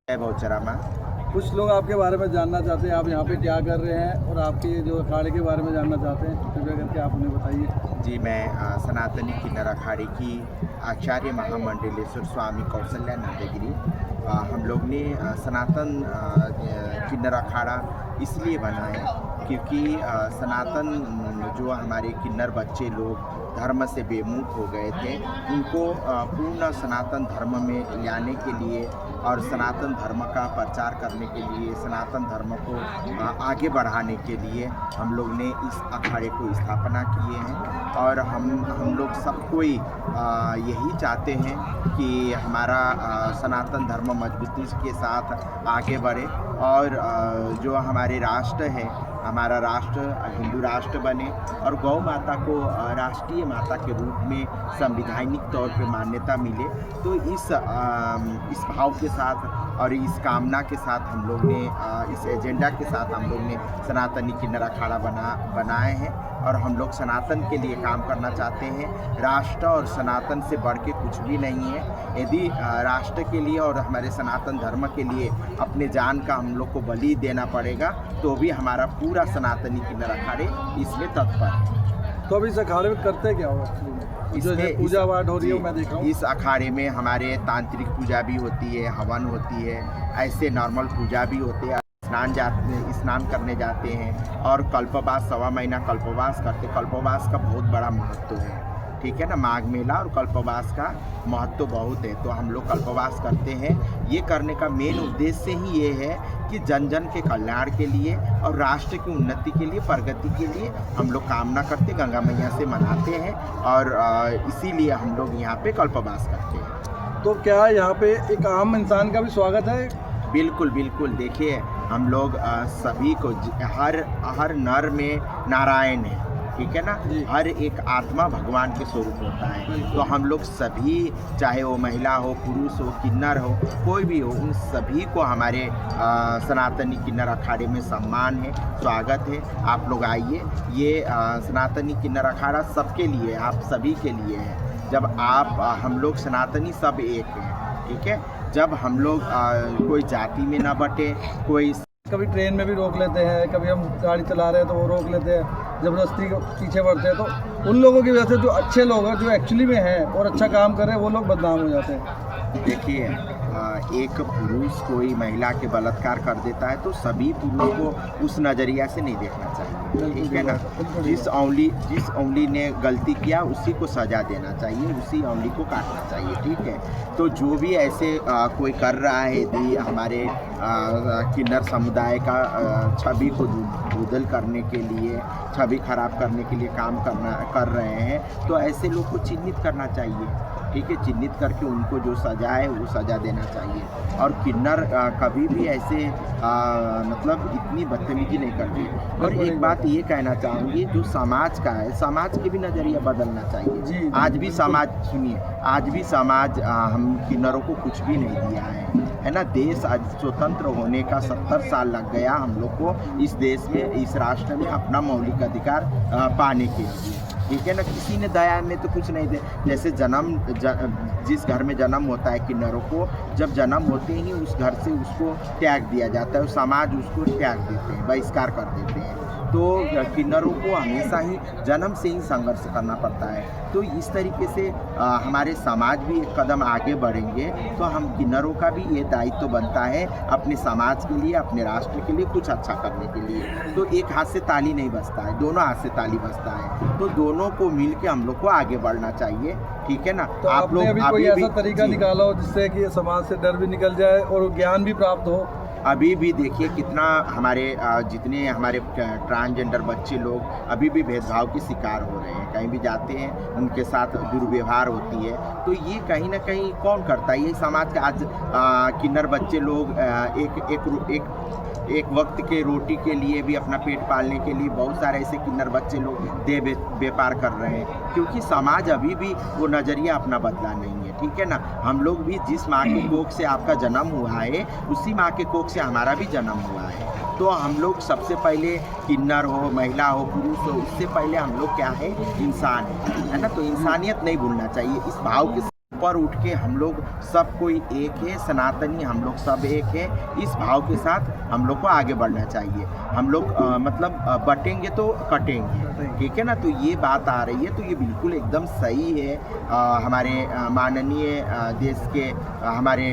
है बहुचरामा। कुछ लोग आपके बारे में जानना चाहते हैं, आप यहाँ पे क्या कर रहे हैं और आपके जो अखाड़े के बारे में जानना चाहते हैं, कृपया करके आप उन्हें बताइए। जी, मैं सनातनी किन्नर अखाड़े की आचार्य महामंडलेश्वर स्वामी कौशल्यानंद गिरी। हम लोग ने सनातन किन्नर अखाड़ा इसलिए बनाए क्योंकि सनातन जो हमारे किन्नर बच्चे लोग धर्म से बेमुख हो गए थे, उनको पूर्ण सनातन धर्म में लाने के लिए और सनातन धर्म का प्रचार करने के लिए, सनातन धर्म को आगे बढ़ाने के लिए हम लोग ने इस अखाड़े को स्थापना किए हैं। और हम लोग सब कोई यही चाहते हैं कि हमारा सनातन धर्म मजबूती के साथ आगे बढ़े और जो हमारे राष्ट्र है, हमारा राष्ट्र हिंदू राष्ट्र बने और गौ माता को राष्ट्रीय माता के रूप में संवैधानिक तौर पे मान्यता मिले। तो इस भाव के साथ और इस कामना के साथ हम लोग ने इस एजेंडा के साथ हम लोग ने सनातनी किन्नर अखाड़ा बनाए हैं और हम लोग सनातन के लिए काम करना चाहते हैं। राष्ट्र और सनातन से बढ़ के कुछ भी नहीं है। यदि राष्ट्र के लिए और हमारे सनातन धर्म के लिए अपने जान का हम लोग को बलि देना पड़ेगा तो भी हमारा पूरा सनातनी किन्नर अखाड़े इसमें तत्पर है। तो अभी इस अखाड़े में करते क्या हो? इसमें पूजा पाठ हो रही है, मैं देख रहा हूँ। इस अखाड़े में हमारे तांत्रिक पूजा भी होती है, हवन होती है, ऐसे नॉर्मल पूजा भी होते हैं। स्नान करने जाते हैं और कल्पवास 1.25 महीना कल्पवास करते। कल्पवास का बहुत बड़ा महत्व है, ठीक है ना। माघ मेला और कल्पवास का महत्व बहुत है, तो हम लोग कल्पवास करते हैं। ये करने का मेन उद्देश्य ही ये है कि जन जन के कल्याण के लिए और राष्ट्र की उन्नति के लिए, प्रगति के लिए हम लोग कामना करते, गंगा मैया से मनाते हैं और इसीलिए हम लोग यहाँ पे कल्पवास करते हैं। तो क्या यहाँ पे एक आम इंसान का भी स्वागत है? बिल्कुल बिल्कुल। देखिए, हम लोग सभी को हर नर में नारायण है, ठीक है ना। हर एक आत्मा भगवान के स्वरूप होता है। तो हम लोग सभी, चाहे वो महिला हो, पुरुष हो, किन्नर हो, कोई भी हो, उन सभी को हमारे सनातनी किन्नर अखाड़े में सम्मान है, स्वागत है। आप लोग आइए। ये सनातनी किन्नर अखाड़ा सबके लिए, आप सभी के लिए है। जब हम लोग सनातनी सब एक हैं, ठीक है। जब हम लोग कोई जाति में ना बटे, कोई कभी ट्रेन में भी रोक लेते हैं, कभी हम गाड़ी चला रहे हैं तो वो रोक लेते हैं, ज़बरदस्ती पीछे बढ़ते हैं। तो उन लोगों की वजह से जो अच्छे लोग हैं, जो एक्चुअली में हैं और अच्छा काम कर रहे हैं, वो लोग बदनाम हो जाते हैं। देखिए, एक पुरुष कोई महिला के बलात्कार कर देता है तो सभी पुरुष को उस नज़रिया से नहीं देखना चाहिए, ठीक है ना। जिस उंगली ने गलती किया उसी को सज़ा देना चाहिए, उसी उंगली को काटना चाहिए, ठीक है। तो जो भी ऐसे कोई कर रहा है यदि हमारे किन्नर समुदाय का छवि को धूमिल करने के लिए, छवि खराब करने के लिए काम कर रहे हैं, तो ऐसे लोग को चिन्हित करना चाहिए, ठीक है। चिन्हित करके उनको जो सज़ा है वो सज़ा देना चाहिए। और किन्नर कभी भी ऐसे मतलब इतनी बदतमीजी नहीं करते। और एक बात ये कहना चाहूँगी, जो समाज का है, समाज के भी नज़रिया बदलना चाहिए। आज भी समाज, सुनिए, आज भी समाज हम किन्नरों को कुछ भी नहीं दिया है ना। देश आज स्वतंत्र होने का 70 साल लग गया हम लोग को इस देश में, इस राष्ट्र में अपना मौलिक अधिकार पाने के लिए, ठीक है ना। किसी ने दया में तो कुछ नहीं दे। जैसे जिस घर में जन्म होता है किन्नरों को, जब जन्म होते ही उस घर से उसको त्याग दिया जाता है, समाज उसको त्याग देते हैं, बहिष्कार कर देते हैं। तो किन्नरों को हमेशा ही जन्म से ही संघर्ष करना पड़ता है। तो इस तरीके से हमारे समाज भी एक कदम आगे बढ़ेंगे तो हम किन्नरों का भी ये दायित्व बनता है अपने समाज के लिए, अपने राष्ट्र के लिए कुछ अच्छा करने के लिए। तो एक हाथ से ताली नहीं बजता है, दोनों हाथ से ताली बजता है। तो दोनों को मिल के हम लोग को आगे बढ़ना चाहिए, ठीक है ना। तो आप लोग अभी कोई ऐसा तरीका निकाला हो जिससे कि समाज से डर भी निकल जाए और ज्ञान भी प्राप्त हो? अभी भी देखिए कितना हमारे जितने हमारे ट्रांसजेंडर बच्चे लोग अभी भी भेदभाव के शिकार हो रहे हैं। कहीं भी जाते हैं उनके साथ दुर्व्यवहार होती है। तो ये कहीं ना कहीं कौन करता है? ये समाज के आज किन्नर बच्चे लोग एक वक्त के रोटी के लिए भी, अपना पेट पालने के लिए बहुत सारे ऐसे किन्नर बच्चे लोग देह व्यापार कर रहे हैं, क्योंकि समाज अभी भी वो नज़रिया अपना बदला नहीं है, ठीक है ना। हम लोग भी जिस माँ के कोख से आपका जन्म हुआ है, उसी माँ के कोख से हमारा भी जन्म हुआ है। तो हम लोग सबसे पहले, किन्नर हो, महिला हो, पुरुष हो, उससे पहले हम लोग क्या है, इंसान है ना। तो इंसानियत नहीं भूलना चाहिए। इस भाव के ऊपर उठ के हम लोग सब कोई एक है, सनातनी हम लोग सब एक है, इस भाव के साथ हम लोग को आगे बढ़ना चाहिए। हम लोग मतलब बटेंगे तो कटेंगे, ठीक है ना। तो ये बात आ रही है तो ये बिल्कुल एकदम सही है। हमारे माननीय देश के हमारे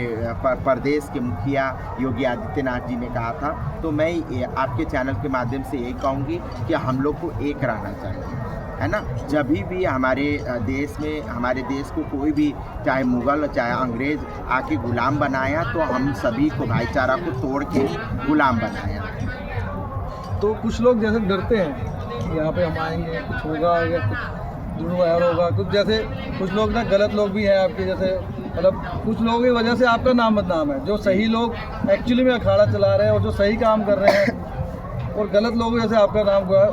प्रदेश के मुखिया योगी आदित्यनाथ जी ने कहा था। तो मैं आपके चैनल के माध्यम से यही कहूँगी कि हम लोग को एक रहना चाहिए, है ना। जब भी हमारे देश में हमारे देश को कोई भी चाहे मुग़ल चाहे अंग्रेज़ आके गुलाम बनाया तो हम सभी को भाईचारा को तोड़ के गुलाम बनाया। तो कुछ लोग जैसे डरते हैं कि यहाँ पे हम आएंगे कुछ होगा या कुछ दुर्व्यवहार होगा, कुछ जैसे कुछ लोग ना गलत लोग भी हैं आपके जैसे, मतलब कुछ लोगों की वजह से आपका नाम बदनाम है। जो सही लोग एक्चुअली में अखाड़ा चला रहे हैं और जो सही काम कर रहे हैं और गलत लोगों की वजह से आपका नाम हुआ है।